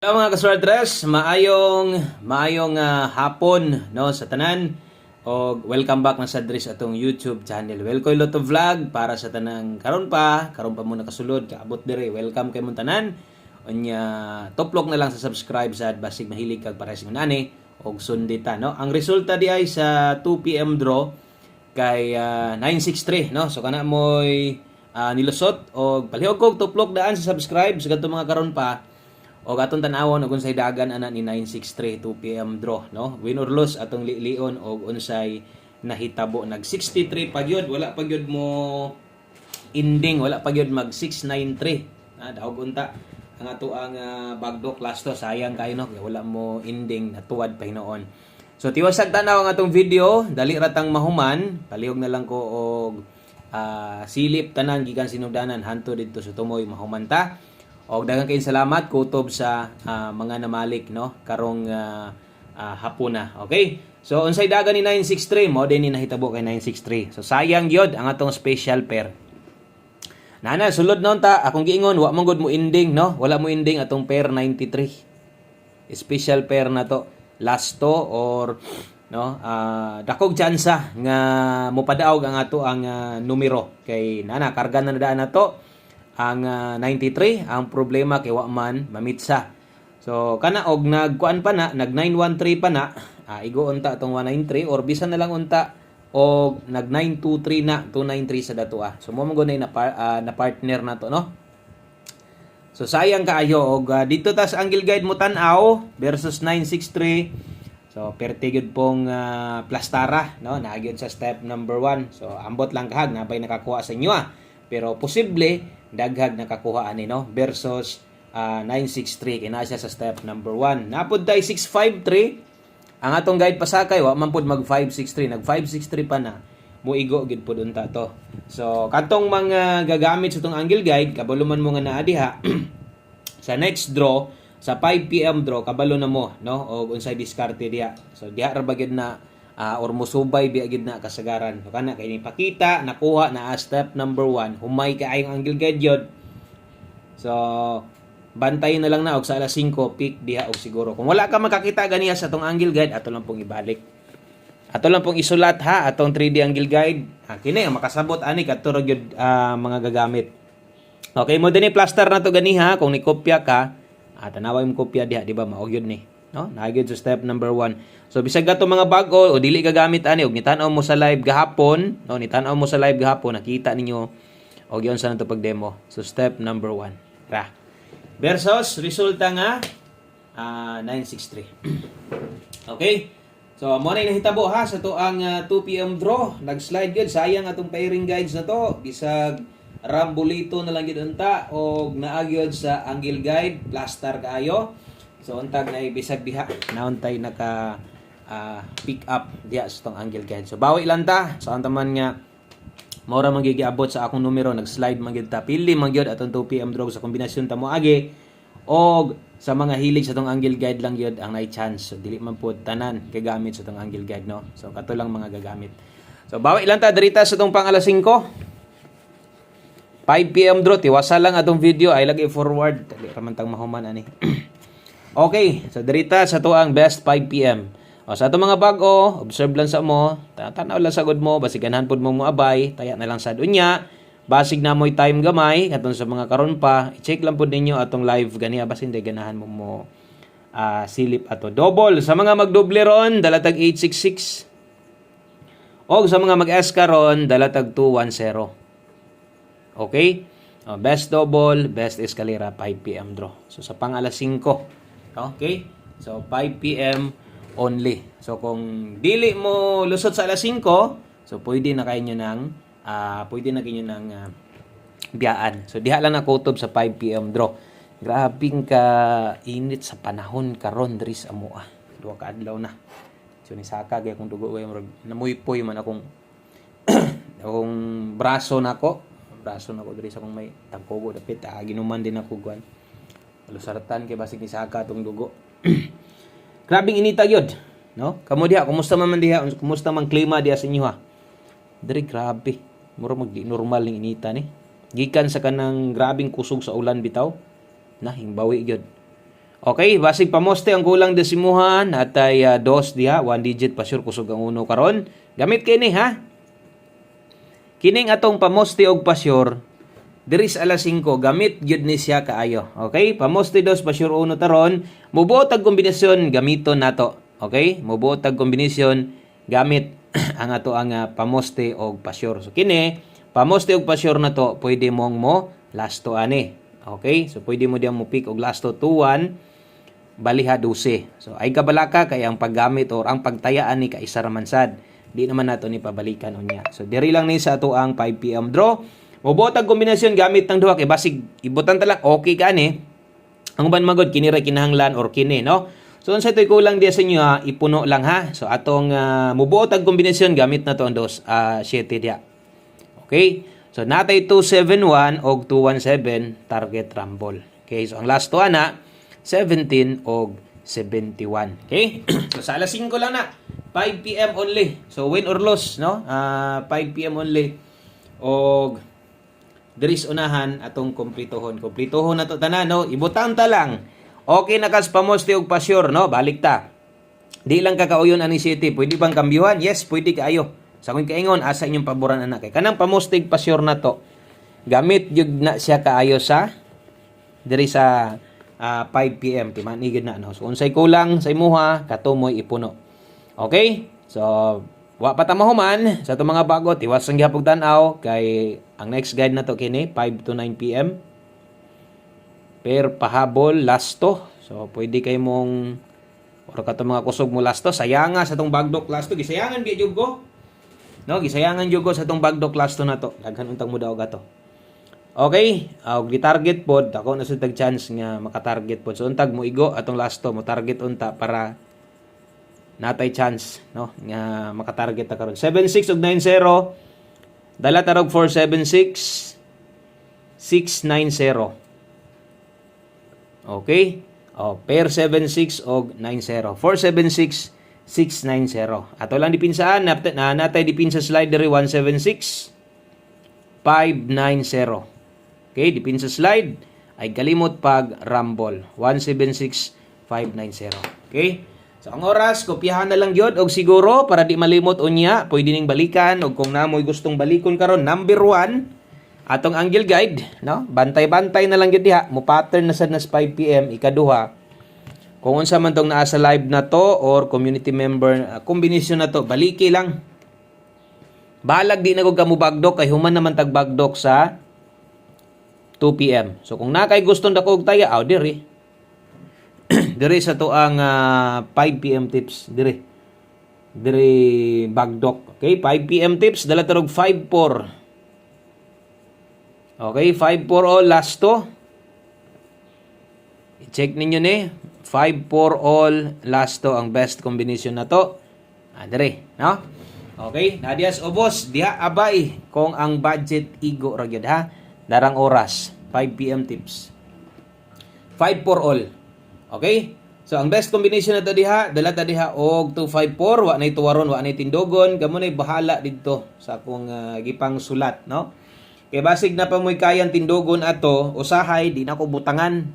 Hello mga kaswardres, maayong hapon no sa tanan og welcome back na sa Dres atong YouTube channel. Welcome Lotto Vlog para sa tanang karon pa mo nakasulod kaabot dire. Welcome kay mong tanan. Unya toplok na lang sa subscribe sa basig mahilig kag para sa nani og sundita no. Ang resulta di ay sa 2 PM draw kay 963 no. So kana moy nilusot og palihog kog toplok daan sa subscribe sa kadto mga karon pa. O atong tanawon og unsay dagan ana ni 963 2 PM draw no. Win or lose atong lion og unsay nahitabo nag 63 pa gyud wala pa gyud mo ending wala pa gyud mag 693 daog unta ang ato ang bagdok last to sayang kayo no kay wala mo ending natuwad pa hinoon. So tiwasag tanaw ang atong video dali ratang mahuman palihog na lang ko og silip tanan gikan sinugdanan hanto didto sa tumoy mahuman ta. Og daghang kayong salamat kutob sa mga namalik no karong hapon na. Okay? So unsay dagan ni 963 mo din ni nahitabo kay 963. So sayang gyud ang atong special pair. Nana sulod noon ta akong giingon wa man gud mo ending no. Wala mo ending atong pair 93. Special pair na to. Last to or no dakog tsansa nga mopadaog ang ato ang numero kay nana karga na daan na to ang 93 ang problema kay wa man mamitsa. So kana og nagkuan pa na nag 913 pa na igo unta atong 193 or bisan na lang unta og nag 923 na 293 sa dato So mo man na partner na to no. So sayang kaayo og dito ta sa angle guide mo tan-aw versus 963. So perti gyud pong plastara no nagyod sa step number 1. So ambot lang kahag nabay nakakuha sa inyo pero posible daghag nakakuha ani no versus 963 kina siya sa step number 1. Napod tay 653 ang atong guide pasakay wa man pud mag 563 nag 563 pa na muigo gid pud unta to. So katong mga gagamit sa tong angle guide kabalo man mo nga naa diha sa next draw sa 5 PM draw kabalo na mo no og unsay diskarte diha. So diha ra ba gid na or musubay biagid na kasagaran. So kana kay ni pakita nakuha na step number 1 humay kaayong angle guide yun. So bantayin na lang na og sa alas 5 pick diha og siguro kung wala ka makakita ganiya sa tong angle guide ato lang pong ibalik. Ato lang pong isulat ha atong 3D angle guide. Kini ang makasabot ani kadto gyud mga gagamit. Okay mo dinhi plaster na to ganiha kung ni kopya ka tanaway mo kopya diha di ba mao gyud ni no nagyud sa step number 1. So bisag gato mga bago o dili gagamit ani og nitanaw mo sa live gahapon no nitanaw mo sa live gahapon nakita ninyo og yon sa nato pag demo. So step number 1 ra versus resulta nga 963. Okay, so mo na nahitabo ha sa to ang 2 PM draw nag-slide gyud sayang atong pairing guides na to bisag rambolito na lang gyud unta og naagyod sa angle guide plaster kaayo. So untag na bisag diha nauntay naka pick up diha sa tong angle guide. So bawi lang ta sa antaman nga mora magigiabot sa akong numero nag-slide man gyud ta pili man gyud atong 2 PM draw sa kombinasyon ta mo agi og sa mga hilig sa tong angle guide lang gyud ang nay chance. So dili man pud tanan kay gamit sa tong angle guide no. So kato lang mga gagamit. So bawi lang ta dirita sa tong pang alas 5 PM draw tiwasa lang atong video ay lagi forward dili ra man tang mahuman ani. Okay, so dirita sa to ang best 5 PM. O sa ato mga bago, observe lang sa mo, tanaw lang sagod mo, basig ganahan pud mo moabay, taya na lang sad unya. Basig na mo'y time gamay katong sa mga karon pa, i-check lang pud ninyo atong live ganiya basin day ganahan mo silip ato. Double sa mga magdoble ron, dalatag 866. Og sa mga mag-S karon, dalatag 210. Okay? Best double, best escalera 5 PM draw. So sa pang alas 5. Okay? So 5 PM only. So kung dili mo lusot sa alas 5, so pwede na kayo ng biyaan. So diha lang na kutob sa 5 PM draw. Grabing ka init sa panahon karon diri sa amo Duha ka adlaw na. So ni saka gay kung dugo way namuypoy man akong akong braso nako diri sa akong may tangkogo dapit ginuman din ako guan. Lusartan kay basig ni saka tong dugo. Grabing inita gyud, no? Kamo diha, kumusta man diha? Kumusta man klima diha sa inyo ha? Diri grabe. Mura magdi normal ning inita ni. Gikan sa kanang grabing kusog sa ulan bitaw. Na himbawi gyud. Okay, basig pamoste ang kulang desimuhan at ay dos diha, 1 digit pa sure kusog ang uno karon. Gamit kini ha. Kining atong pamoste og pasyur diri sa alas 5 gamit gyud ni siya kaayo. Okay? Pamoste dos pasyur uno taron, mubuot ang kombinasyon gamiton nato. Okay? Mubuot ang kombinasyon gamit ang ato ang pamoste og pasyur. So kini pamoste og pasyur na to pwede mong mo lasto ani. Okay? So pwede mo diyan mo pick og lasto 2-1 baliha 12. So ay kabalaka kay ang paggamit or ang pagtayaan ni kaisa ra man sad. Di naman nato ni pabalikan unya. So diri lang ni sa ato ang 5 PM draw. Mobuot ang kombinasyon gamit ng duha kay basig ibutan ta lang okay ka ni. Ang ban magod kini ra kinahanglan or kini no. So unsa toy kulang diya sa inyo ha, ipuno lang ha. So atong mobuot ang kombinasyon gamit na to ang 7 diya. Okay? So natay 271 og 217 target rumble. Okay? So ang last to ana 17 og 71. Okay? So sa alas 5 lang na. 5 PM only. So win or loss, no? 5 PM only. Og diris unahan atong kumplitohon. Kumplitohon na to tanan, no? Ibutang ta lang. Okay na kas pamoste og pasyur, no? Balik ta. Di lang kakauyon ani city. Pwede bang kambyuhan? Yes, pwede kaayo. Sa akong kaingon, asa inyong paboran anak. Kay kanang pamoste og pasyur na to. Gamit jud na siya kaayo sa diri sa 5 PM timanigid na no. So unsay kulang sa imuha kato moy ipuno. Okay? So wa pa ta mahuman sa to mga bago tiwas ang gihapon tan-aw kay ang next guide na to kini 5 to 9 PM. Per pahabol lasto. So pwede kay mong or kato mga kusog mo lasto sayanga sa tong bagdok lasto gisayangan gyud ko. No, gisayangan gyud ko sa tong bagdok lasto na to. Daghan untang mo daw gato. Okay, gi-target pod ako na tag chance nga maka-target pod. So untag mo igo atong lasto mo target unta para natay chance no nga maka-target ta karon. 76 ug 90. Dala tarog 476 690. Okay? Pair 76 og 90. 476 690. Ato lang dipinsaan na natay dipinsa slide diri 176 590. Okay, dipinsa slide ay kalimot pag rumble 176590. Okay? So ang oras kopyahan na lang gyud og siguro para di malimot unya, pwede ning balikan og kung namoy gustong balikon karon number 1 atong angle guide, no? Bantay-bantay na lang gyud diha, mo pattern na sad nas 5 PM ikaduha. Kung unsa man tong naa sa live na to or community member kombinasyon na to, baliki lang. Balag di na ko kamo bagdok kay human naman tag bagdok sa 2 PM. So kung nakay gustong dako og taya, diri. Diri sa to ang 5 PM tips diri. Diri bagdok. Okay, 5 PM tips dala tarog 5-4. Okay, 5-4 all last to. I-check ninyo ni 5-4 all last to ang best combination na to. Diri, no? Okay, nadias obos diha abay kung ang budget igo ra gyud ha. Darang oras, 5 PM tips. 5-4 all. Okay? So ang best combination na to diha, dala ta diha og 2-5-4, wa nay tuwaron, wa nay tindogon, kamo nay bahala didto sa akong gipang sulat, no? Kay basig na pa moy kayan tindogon ato, usahay di na ko butangan.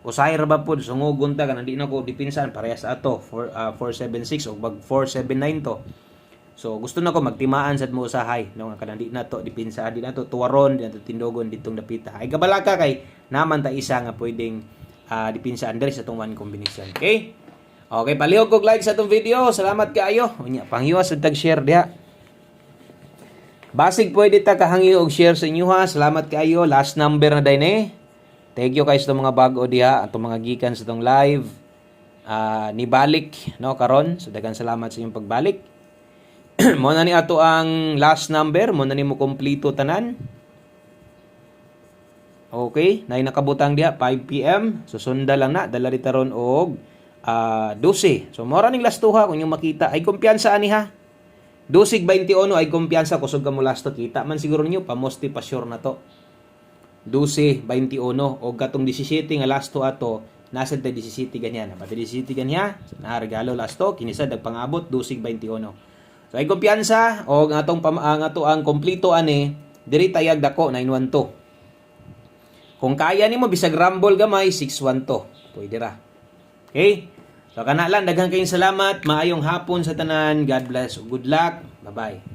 Usahay ra ba pud sungugon ta kana di na ko dipinsan parehas ato 476 og bag 479 to. So gusto na ko magtimaan sad mo usahay no nga kanang di na to dipinsa di na to tuwaron di na to tindogon ditong dapita. Ay kabalaka kay naman ta isa nga pwedeng dipinsaan diri sa tong one combination. Okay? Okay, palihog kog like sa tong video. Salamat kaayo. Unya panghiwas ug tag share diha. Basig pwede ta kahangyo og share sa inyo ha. Salamat kaayo. Last number na dinhi. Thank you guys sa mga bago diha atong mga gikan sa tong live. Ni balik no karon. So daghang salamat sa inyong pagbalik. Mo na ni ato ang last number, mo na ni mo kompleto tanan. Okay, nay nakabutang diha 5 PM. So sunda lang na dala dita ron og 12. So mora ning last tuha kung yung makita ay kumpiyansa ani ha. 12-21 ay kumpiyansa kusog ka mo last to kita man siguro niyo pamosti pa sure na to. 12-21 og katong 17 nga last to ato nasa 17 ganyan. Pati 17 ganyan. So na regalo last to kinisad nagpangabot 12-21. So ay kumpiyansa og atong ato ang kompleto ani diri tayag dako 912. Kung kaya nimo bisag rumble gamay 612. Pwede ra. Okay? So kana lang, daghang kayong salamat. Maayong hapon sa tanan. God bless. Good luck. Bye-bye.